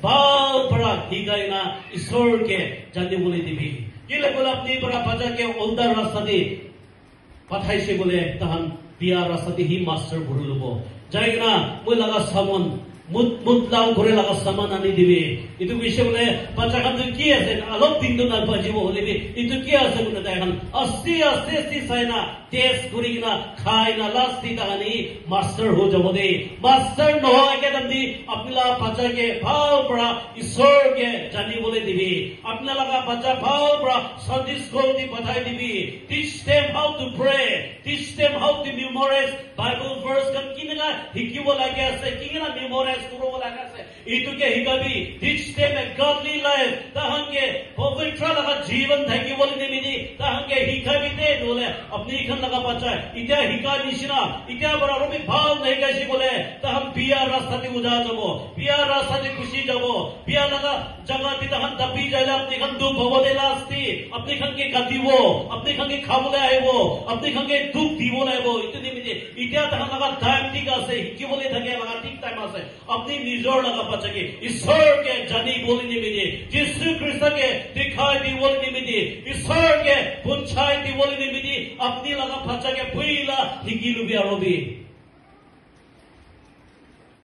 ভাল পৰা হিগাই না ঈশ্বৰকে জানিবলৈ দিবি কিলে বোলে আপুনি পৰা বাজাকে ওলদাৰ ৰাস্তাতে পাঠাইছে বোলে তাহান বিয়া ৰাস্তাতে হি মাষ্টাৰ ভৰি ল'ব যাই না মই লাগা সামান মুতলাও করে লাগা সামান আনি দিবি ইটো কিছে বোলে বাচ্চা খান কি আছে অলপ দিন না বাজিব হলিবি ইটো কি আছে বোলে এখন আস্তে আস্তে আস্তে চাই না টেস্ট করি না খাই না লাস্ট দি তাহানি মাস্টার হয়ে যাব দে মাস্টার নহয় কেদামদি আপনারা বাচ্চাকে ভাল পৰা ঈশ্বৰকে জানিবলৈ দিবি আপনাৰা বাচ্চা ভাল পৰা সানডে স্কুল দি পাঠাই দিবি teach them how to pray teach them how to memorise Bible verse kan kinga hikibo lagi ase kinga memorize kuro lagi ase ituke hikabi teach them a godly life tahange pavitra laga jeevan thakibole nimini tahange hikabi de dole apni khan laga bacha ita hika nishina ita bararobi bhav nahi kaisi bole taham biya rasta te uja jabo biya rasta te khushi jabo biya laga jagah te tahan dabi jala apni khan dukh bhobole lasti apni khan ke kadibo apni khan ke khabole aibo apni khan ke dukh dibole aibo itu nimini ita tahan laga time ঠিক আছে হিকিবলৈ থাকে লাগা ঠিক time আছে আপনি নিজৰ লাগা বাচ্চাকে ঈশ্বৰকে জানি বলি নিমিদি যীশু খ্ৰীষ্টকে দেখাই দি বলি নিমিদি ঈশ্বৰকে বুঝাই দি বলি নিমিদি আপনি লাগা বাচ্চাকে পইলা হিকি লবি আরবি